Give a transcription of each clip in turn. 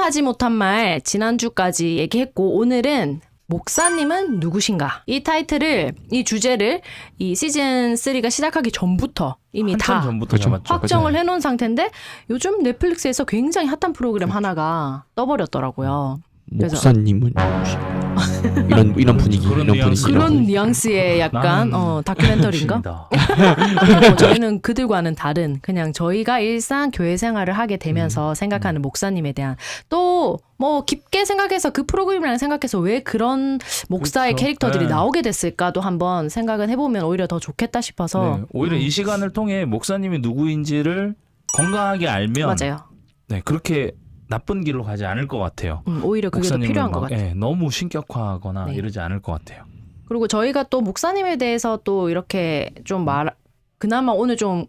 하지 못한 말 지난주까지 얘기했고 오늘은 목사님은 누구신가? 이 타이틀을, 이 주제를 이 시즌 3가 시작하기 전부터 이미 다 전부터 잡았죠. 확정을 해놓은 상태인데 요즘 넷플릭스에서 굉장히 핫한 프로그램 하나가 떠버렸더라고요. 목사님은 이런 분위기, 그런 이런 뉘앙스. 분위기. 그런 뉘앙스의 약간 다큐멘터리인가? 저희는 그들과는 다른 그냥 저희가 일상 교회 생활을 하게 되면서 생각하는 목사님에 대한 또 뭐 깊게 생각해서 그 프로그램이랑 생각해서 왜 그런 목사의 그렇죠. 캐릭터들이 네. 나오게 됐을까도 한번 생각은 해보면 오히려 더 좋겠다 싶어서 네, 오히려 이 시간을 통해 목사님이 누구인지를 건강하게 알면 맞아요. 네, 그렇게 나쁜 길로 가지 않을 것 같아요. 오히려 그게 더 목사님을 필요한 것 막, 같아요. 너무 신격화하거나 네. 이러지 않을 것 같아요. 그리고 저희가 또 목사님에 대해서 또 이렇게 좀 그나마 오늘 좀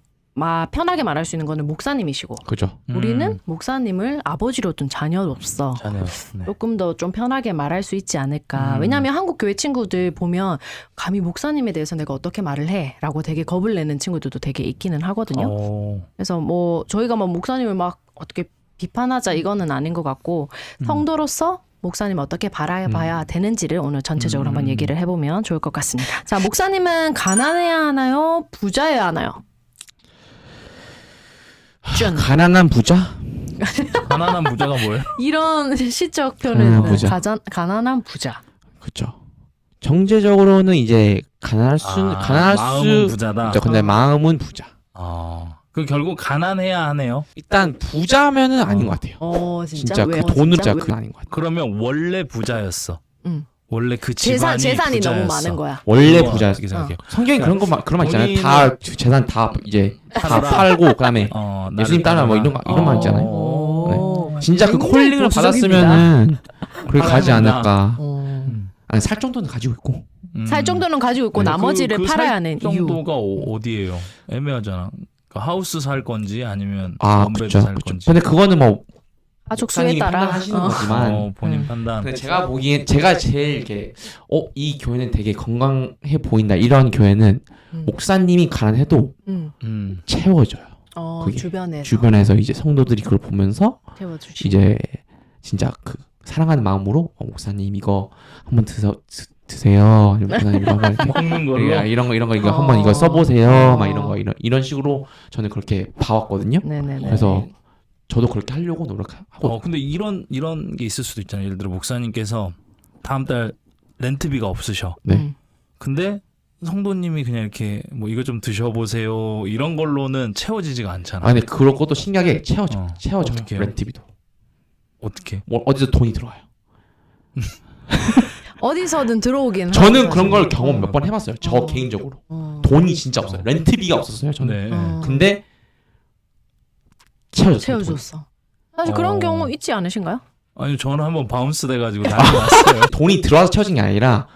편하게 말할 수 있는 거는 목사님이시고 그죠. 우리는 목사님을 아버지로 둔 자녀로서 자네요. 네. 조금 더 좀 편하게 말할 수 있지 않을까. 왜냐하면 한국 교회 친구들 보면 감히 목사님에 대해서 내가 어떻게 말을 해? 라고 되게 겁을 내는 친구들도 되게 있기는 하거든요. 그래서 뭐 저희가 뭐 목사님을 막 어떻게 비판하자 이거는 아닌 것 같고 성도로서 목사님 어떻게 바라봐야 되는지를 오늘 전체적으로 한번 얘기를 해보면 좋을 것 같습니다. 자, 목사님은 가난해야 하나요? 부자여야 하나요? 가난한 부자? 가난한 부자가 뭐예요? 이런 시적 가난한 표현은 부자. 가난한 부자. 그죠. 정제적으로는 이제 가난할 마음은 부자다. 그죠. 근데 마음은 부자. 그 결국 가난해야 하네요. 일단 부자면은 아닌 것 같아요. 진짜? 그 왜요? 돈을 진짜? 진짜 그건 아닌 것 같아요. 그러면 원래 부자였어. 응. 원래 그 집안이 재산이 부자였어. 너무 많은 거야. 원래 그거 부자. 어떻게 생각해요? 성경에 그런 말 있잖아요. 본인은- 다 재산 다 이제 다 팔아라. 팔고 그다음에 예수님 따라 뭐 이런 말 있잖아요. 오. 진짜 그 굉장히 콜링을 보수적입니다. 받았으면은 그렇게 가지 팔아야 않을까. 어. 아니 살 정도는 가지고 있고. 살 정도는 가지고 있고 나머지를 팔아야 하는 살 이유. 정도가 어디예요? 애매하잖아. 그러니까 하우스 살 건지 아니면 아 원베드 그렇죠. 살 그렇죠. 건지. 근데 그거는 뭐 가족수에 목사님이 따라. 판단하시는 거지만 본인 판단. 근데 제가 보기엔 제가 제일 이렇게 이 교회는 되게 건강해 보인다 이런 교회는 목사님이 가난해도 채워져요. 그게 주변에서 이제 성도들이 그걸 보면서 채워주시. 이제 진짜 그 사랑하는 마음으로 목사님 이거 한번 드세요. 아니면 목사님 이거 한번 이렇게 먹는 걸로. 이런 거 이거 한번 이거 써보세요. 막 이런 거 이런 식으로 저는 그렇게 봐왔거든요. 네네네. 그래서 저도 그렇게 하려고 노력하고. 근데 이런 게 있을 수도 있잖아요. 예를 들어 목사님께서 다음 달 렌트비가 없으셔. 네. 근데 성도님이 그냥 이렇게 뭐 이거 좀 드셔보세요. 이런 걸로는 채워지지가 않잖아. 아니 그럴 것도 신기하게 채워져요. 어떡해요? 렌트비도. 어떻게? 뭐 어디서 돈이 들어와요. 어디서든 들어오긴. 저는 하죠, 그런 걸 사실. 경험 몇 번 해봤어요. 저 개인적으로. 돈이 진짜 없어요. 렌트비가 없었어요. 저는. 네. 근데 채워졌어요. 채워줬어. 사실 그런 경우 있지 않으신가요? 아니 저는 한번 바운스 돼가지고 다녀왔어요. 돈이 들어와서 채워진 게 아니라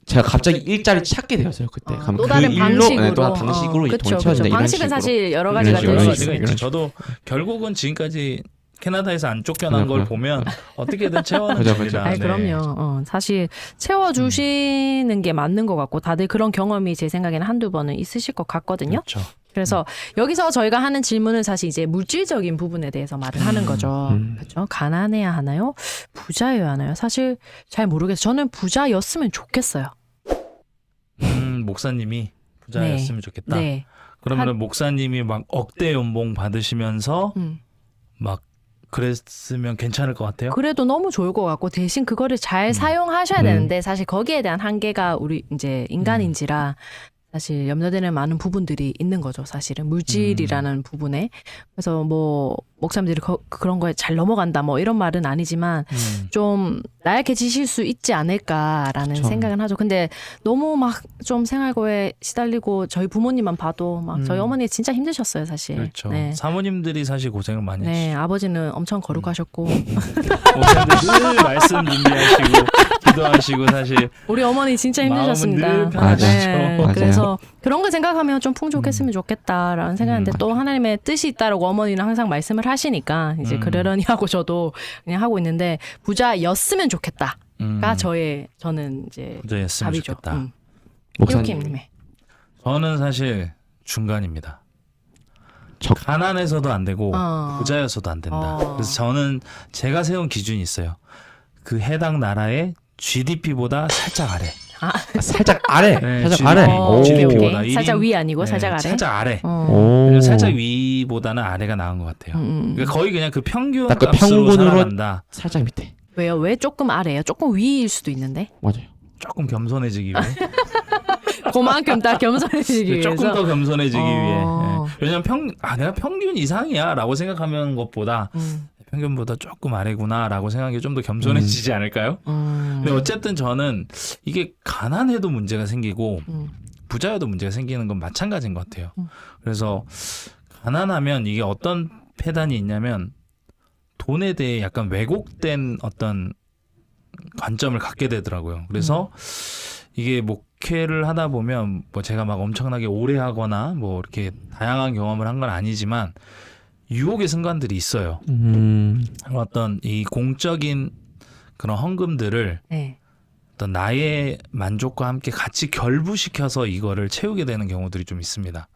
제가 갑자기 일자리 찾게 되었어요. 그때. 그럼 또 다른 방식으로. 또 다른 방식으로 이제 돈이 채워진다. 이런 방식은 식으로. 사실 여러 이런 가지가 식으로, 될 여러 수 가지가 있어요. 있지. 저도 결국은 지금까지 캐나다에서 안 쫓겨난 걸 보면 어떻게든 채워는 그죠, 됩니다. 아니, 그럼요. 사실 채워주시는 게 맞는 것 같고 다들 그런 경험이 제 생각에는 한두 번은 있으실 것 같거든요. 그렇죠. 그래서 여기서 저희가 하는 질문은 사실 이제 물질적인 부분에 대해서 말을 하는 거죠. 그렇죠? 가난해야 하나요? 부자여야 하나요? 사실 잘 모르겠어요. 저는 부자였으면 좋겠어요. 목사님이 부자였으면 좋겠다. 네. 그러면 목사님이 막 억대 연봉 받으시면서 막 그랬으면 괜찮을 것 같아요. 그래도 너무 좋을 것 같고 대신 그거를 잘 사용하셔야 되는데 사실 거기에 대한 한계가 우리 이제 인간인지라 사실 염려되는 많은 부분들이 있는 거죠. 사실은 물질이라는 부분에. 그래서 뭐 목사님들이 그런 거에 잘 넘어간다 뭐 이런 말은 아니지만 좀 나약해지실 수 있지 않을까라는 그쵸. 생각은 하죠. 근데 너무 막 좀 생활고에 시달리고 저희 부모님만 봐도 막 저희 어머니 진짜 힘드셨어요 사실. 그렇죠. 네. 사모님들이 사실 고생을 많이 네, 하시죠. 아버지는 엄청 거룩하셨고 목사님들 늘 말씀 준비하시고 기도하시고 사실 우리 어머니 진짜 힘드셨습니다. 마음은 늘 편하시죠. 네, 맞아요. 그래서 그런 거 생각하면 좀 풍족했으면 좋겠다라는 생각인데 또 하나님의 뜻이 있다라고 어머니는 항상 말씀을 하시니까 이제 그러려니 하고 저도 그냥 하고 있는데 부자였으면 좋겠다가 저는 이제 부자였으면 답이죠. 목사님. 이렇게 저는 사실 중간입니다. 가난해서도 안 되고 부자여서도 안 된다. 그래서 저는 제가 세운 기준이 있어요. 그 해당 나라의 GDP보다 살짝 아래. 살짝 아래. 네, 살짝 아래. GDP보다 살짝 위 아니고 살짝 아래. 살짝 아래. 오. 살짝 위보다는 아래가 나은 것 같아요. 그러니까 거의 그냥 그 평균 그 값으로 평균으로 살아간다. 살짝 밑에. 왜요? 왜 조금 아래예요? 조금 위일 수도 있는데. 맞아요. 조금 겸손해지기 위해. 그만큼 다 겸손해지기 위해서. 조금 더 겸손해지기 위해. 왜냐면 내가 평균 이상이야라고 생각하는 것보다 평균보다 조금 아래구나라고 생각이 좀 더 겸손해지지 않을까요? 근데 어쨌든 저는 이게 가난해도 문제가 생기고 부자여도 문제가 생기는 건 마찬가지인 것 같아요. 그래서 가난하면 이게 어떤 폐단이 있냐면 돈에 대해 약간 왜곡된 어떤 관점을 갖게 되더라고요. 그래서 이게 목회를 하다 보면 뭐 제가 막 엄청나게 오래 하거나 뭐 이렇게 다양한 경험을 한 건 아니지만 유혹의 순간들이 있어요. 어떤 이 공적인 그런 헌금들을 어떤 나의 만족과 함께 같이 결부시켜서 이거를 채우게 되는 경우들이 좀 있습니다.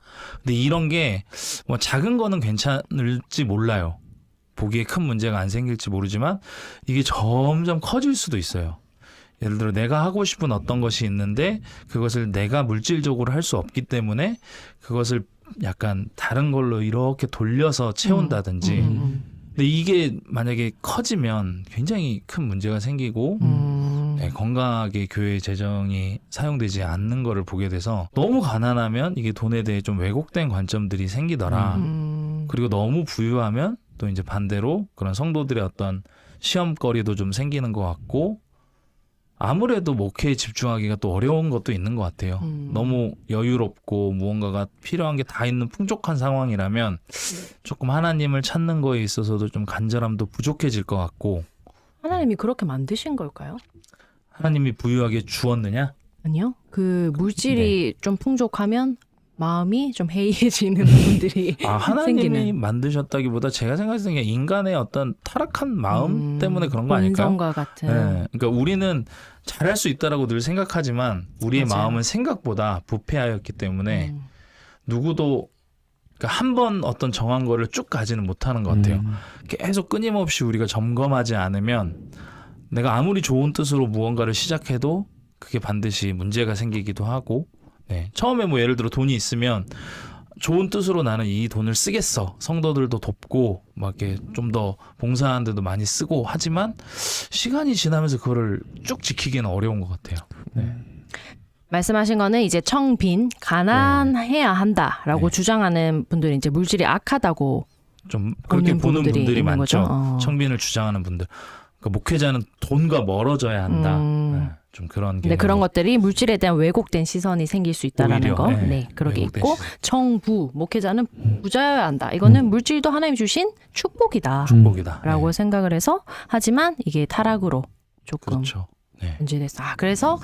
근데 이런 게 뭐 작은 거는 괜찮을지 몰라요. 보기에 큰 문제가 안 생길지 모르지만 이게 점점 커질 수도 있어요. 예를 들어 내가 하고 싶은 어떤 것이 있는데 그것을 내가 물질적으로 할 수 없기 때문에 그것을 약간 다른 걸로 이렇게 돌려서 채운다든지. 근데 이게 만약에 커지면 굉장히 큰 문제가 생기고 네, 건강하게 교회 재정이 사용되지 않는 거를 보게 돼서 너무 가난하면 이게 돈에 대해 좀 왜곡된 관점들이 생기더라. 그리고 너무 부유하면 또 이제 반대로 그런 성도들의 어떤 시험거리도 좀 생기는 것 같고 아무래도 목회에 집중하기가 또 어려운 것도 있는 것 같아요. 너무 여유롭고 무언가가 필요한 게 다 있는 풍족한 상황이라면 조금 하나님을 찾는 거에 있어서도 좀 간절함도 부족해질 것 같고. 하나님이 그렇게 만드신 걸까요? 하나님이 부유하게 주었느냐? 아니요. 그 물질이 좀 풍족하면 마음이 좀 해이해지는 부분들이 하나님이 생기는. 만드셨다기보다 제가 생각했을 때 인간의 어떤 타락한 마음 때문에 그런 거 아닐까요? 본성과 같은. 네. 그러니까 우리는 잘할 수 있다라고 늘 생각하지만 우리의 맞아요. 마음은 생각보다 부패하였기 때문에 누구도 그러니까 한 번 어떤 정한 거를 쭉 가지는 못하는 것 같아요. 계속 끊임없이 우리가 점검하지 않으면 내가 아무리 좋은 뜻으로 무언가를 시작해도 그게 반드시 문제가 생기기도 하고 네. 처음에 뭐 예를 들어 돈이 있으면 좋은 뜻으로 나는 이 돈을 쓰겠어. 성도들도 돕고 막 이렇게 좀 더 봉사하는 데도 많이 쓰고 하지만 시간이 지나면서 그거를 쭉 지키기는 어려운 것 같아요. 네. 말씀하신 거는 이제 청빈, 가난해야 한다라고 주장하는 분들이 이제 물질이 악하다고 좀 그렇게 보는 분들이 많죠. 거죠? 청빈을 주장하는 분들. 그러니까 목회자는 돈과 멀어져야 한다. 네. 좀 그런 게. 근데 그런 것들이 물질에 대한 왜곡된 시선이 생길 수 있다라는 오히려, 거. 네, 그렇게 있고 청부, 목회자는 부자여야 한다. 이거는 물질도 하나님이 주신 축복이다. 라고 생각을 해서 하지만 이게 타락으로 조금 그렇죠. 네. 문제됐어. 그래서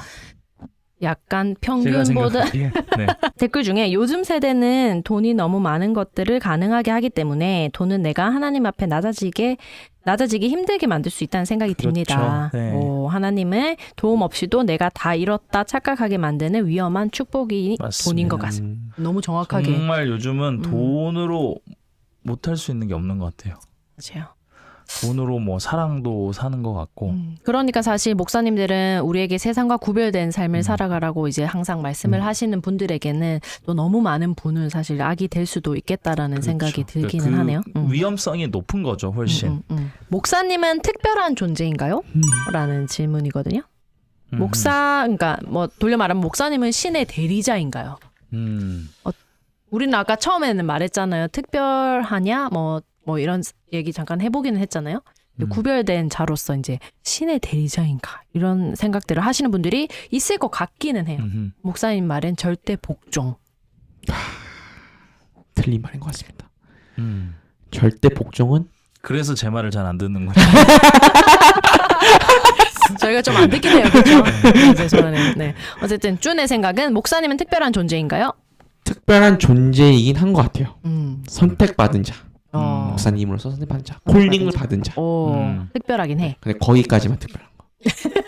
약간 평균보다 댓글 중에 요즘 세대는 돈이 너무 많은 것들을 가능하게 하기 때문에 돈은 내가 하나님 앞에 낮아지기 힘들게 만들 수 있다는 생각이 듭니다. 네. 하나님의 도움 없이도 내가 다 잃었다 착각하게 만드는 위험한 축복이 맞습니다. 돈인 것 같습니다. 너무 정확하게. 정말 요즘은 돈으로 못할 수 있는 게 없는 것 같아요. 맞아요. 돈으로 뭐 사랑도 사는 것 같고. 그러니까 사실 목사님들은 우리에게 세상과 구별된 삶을 살아가라고 이제 항상 말씀을 하시는 분들에게는 또 너무 많은 분은 사실 악이 될 수도 있겠다라는 그렇죠. 생각이 들기는 그러니까 하네요. 위험성이 높은 거죠, 훨씬. 목사님은 특별한 존재인가요? 라는 질문이거든요. 그러니까 뭐 돌려 말하면 목사님은 신의 대리자인가요? 우리는 아까 처음에는 말했잖아요. 특별하냐? 뭐 이런 얘기 잠깐 해보기는 했잖아요. 구별된 자로서 이제 신의 대리자인가 이런 생각들을 하시는 분들이 있을 것 같기는 해요. 목사님 말엔 절대 복종. 틀린 말인 것 같습니다. 절대 복종은 그래서 제 말을 잘 안 듣는 거죠. 저희가 좀 안 듣긴 해요. 그렇죠? 죄송하네요. 네. 어쨌든 준의 생각은 목사님은 특별한 존재인가요? 특별한 존재이긴 한 것 같아요. 선택받은 자. 목사님으로서 선택받은 자. 콜링을 받은 자. 특별하긴 해. 근데 거기까지만 특별한 거.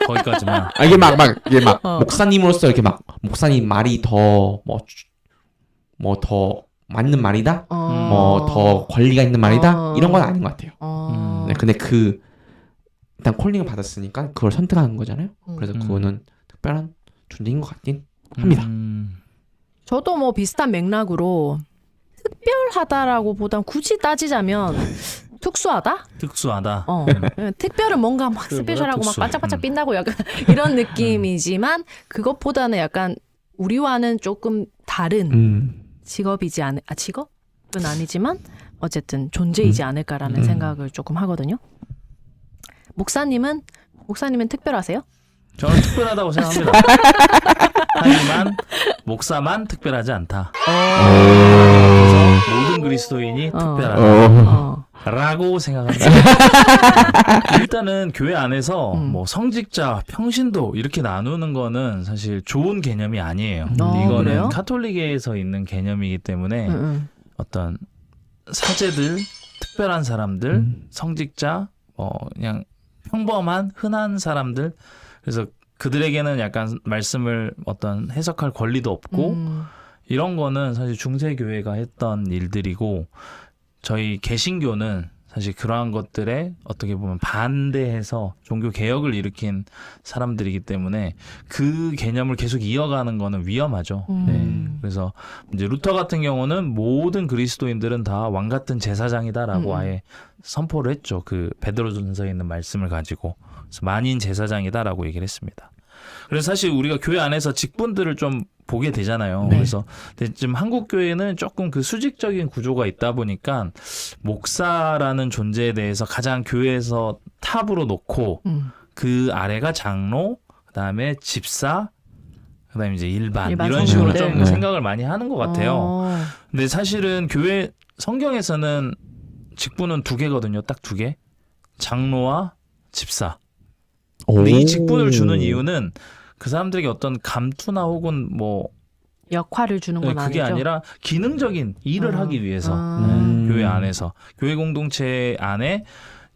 거기까지만. 이게 막 목사님으로서 이렇게 막 목사님 말이 더 맞는 말이다. 뭐 더 권리가 있는 말이다. 이런 건 아닌 것 같아요. 네, 근데 일단 콜링을 받았으니까 그걸 선택하는 거잖아요. 그래서 그거는 특별한 존재인 것 같긴 합니다. 저도 뭐 비슷한 맥락으로 특별하다라고 보단 굳이 따지자면 특수하다? 특수하다. 특별은 뭔가 막 스페셜하고 막 반짝반짝 빛나고 약간 이런 느낌이지만 그것보다는 약간 우리와는 조금 다른 직업이지 직업은 아니지만 어쨌든 존재이지 않을까라는 생각을 조금 하거든요. 목사님은 특별하세요? 저는 특별하다고 생각합니다. 하지만 목사만 특별하지 않다. 그래서 모든 그리스도인이 특별하다라고 생각합니다. 일단은 교회 안에서 뭐 성직자, 평신도 이렇게 나누는 거는 사실 좋은 개념이 아니에요. 이거는 그래요? 카톨릭에서 있는 개념이기 때문에 어떤 사제들, 특별한 사람들, 성직자, 그냥 평범한 흔한 사람들, 그래서 그들에게는 약간 말씀을 어떤 해석할 권리도 없고 이런 거는 사실 중세교회가 했던 일들이고 저희 개신교는 사실 그러한 것들에 어떻게 보면 반대해서 종교 개혁을 일으킨 사람들이기 때문에 그 개념을 계속 이어가는 거는 위험하죠. 네. 그래서 이제 루터 같은 경우는 모든 그리스도인들은 다 왕 같은 제사장이다라고 아예 선포를 했죠. 그 베드로전서에 있는 말씀을 가지고. 그래서 만인 제사장이다라고 얘기를 했습니다. 그래서 사실 우리가 교회 안에서 직분들을 좀 보게 되잖아요. 네. 그래서 지금 한국 교회는 조금 그 수직적인 구조가 있다 보니까 목사라는 존재에 대해서 가장 교회에서 탑으로 놓고 그 아래가 장로, 그다음에 집사, 그다음에 이제 일반 이런 식으로 좀 생각을 많이 하는 것 같아요. 근데 사실은 교회 성경에서는 직분은 2개거든요. 딱 2개. 장로와 집사. 근데 이 직분을 주는 이유는 그 사람들에게 어떤 감투나 혹은 뭐 역할을 주는 건 그게 아니죠. 아니라 기능적인 일을 하기 위해서 교회 안에서 교회 공동체 안에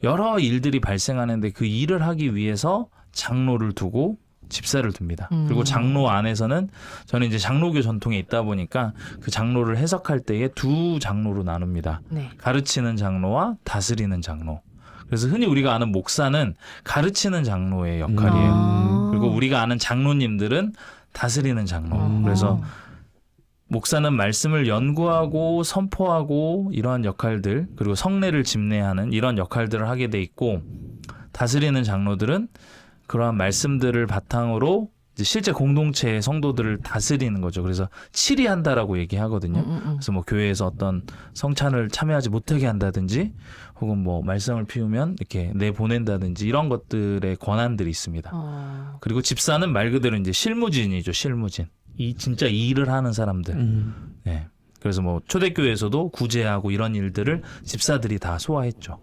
여러 일들이 발생하는데 그 일을 하기 위해서 장로를 두고 집사를 둡니다. 그리고 장로 안에서는 저는 이제 장로교 전통에 있다 보니까 그 장로를 해석할 때에 2 장로로 나눕니다. 네. 가르치는 장로와 다스리는 장로. 그래서 흔히 우리가 아는 목사는 가르치는 장로의 역할이에요. 그리고 우리가 아는 장로님들은 다스리는 장로. 그래서 목사는 말씀을 연구하고 선포하고 이러한 역할들, 그리고 성례를 집례하는 이런 역할들을 하게 돼 있고, 다스리는 장로들은 그러한 말씀들을 바탕으로 이제 실제 공동체의 성도들을 다스리는 거죠. 그래서 치리한다라고 얘기하거든요. 그래서 뭐 교회에서 어떤 성찬을 참여하지 못하게 한다든지, 혹은 뭐 말썽을 피우면 이렇게 내보낸다든지 이런 것들의 권한들이 있습니다. 그리고 집사는 말 그대로 이제 실무진이죠. 실무진. 진짜 이 일을 하는 사람들. 네. 그래서 뭐 초대교회에서도 구제하고 이런 일들을 집사들이 다 소화했죠.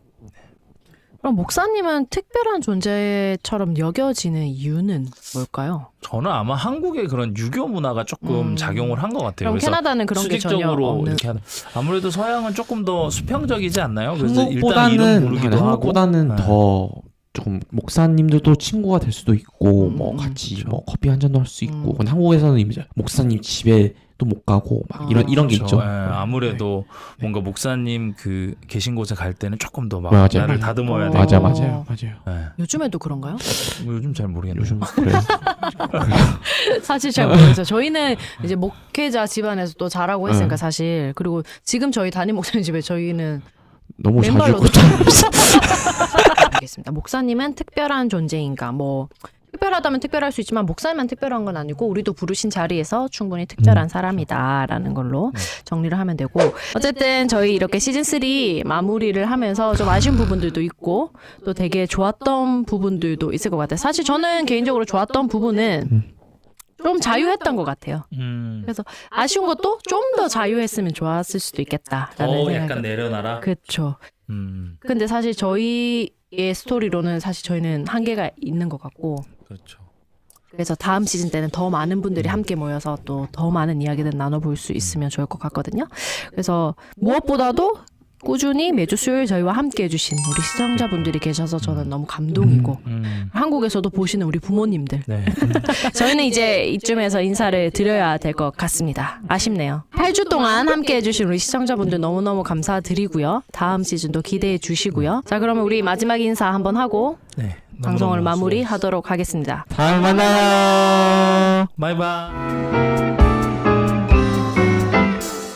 그럼 목사님은 특별한 존재처럼 여겨지는 이유는 뭘까요? 저는 아마 한국의 그런 유교 문화가 조금 작용을 한 것 같아요. 그럼 그래서 캐나다는 그런 게 전혀 수직적으로 없는. 이렇게 하는. 아무래도 서양은 조금 더 수평적이지 않나요? 그래서 한국보다는 한국보다는 더 조금 목사님들도 친구가 될 수도 있고 뭐 같이 그렇죠. 뭐 커피 한 잔도 할 수 있고. 근데 한국에서는 이제 목사님 집에 또 못 가고 막 이런 게 그렇죠. 있죠. 네, 아무래도 뭔가 목사님 그 계신 곳에 갈 때는 조금 더 막 맞아요. 나를 다듬어야 되고. 맞아요. 네. 요즘에도 그런가요? 뭐 요즘 잘 모르겠네요. 요즘 그래요. 사실 잘 모르겠어요. 저희는 이제 목회자 집안에서 또 자라고 했으니까 사실. 그리고 지금 저희 담임 목사님 집에 저희는 너무 맨발로 자주 알겠습니다. 목사님은 특별한 존재인가? 뭐 특별하다면 특별할 수 있지만 목사님만 특별한 건 아니고 우리도 부르신 자리에서 충분히 특별한 사람이다라는 걸로 정리를 하면 되고, 어쨌든 저희 이렇게 시즌 3 마무리를 하면서 좀 아쉬운 부분들도 있고 또 되게 좋았던 부분들도 있을 것 같아요. 사실 저는 개인적으로 좋았던 부분은 좀 자유했던 것 같아요. 그래서 아쉬운 것도 좀 더 자유했으면 좋았을 수도 있겠다라는 생각이. 약간 내려놔라. 그렇죠. 근데 사실 저희의 스토리로는 사실 저희는 한계가 있는 것 같고, 그렇죠. 그래서 다음 시즌 때는 더 많은 분들이 함께 모여서 또 더 많은 이야기들 나눠볼 수 있으면 좋을 것 같거든요. 그래서 무엇보다도 꾸준히 매주 수요일 저희와 함께 해주신 우리 시청자분들이 계셔서 저는 너무 감동이고 한국에서도 보시는 우리 부모님들 네. 저희는 이제 이쯤에서 인사를 드려야 될 것 같습니다. 아쉽네요. 8주 동안 함께 해주신 우리 시청자분들 너무너무 감사드리고요. 다음 시즌도 기대해 주시고요. 자, 그러면 우리 마지막 인사 한번 하고 네, 방송을 마무리하도록 하겠습니다. 다음에 만나요. 바이바이.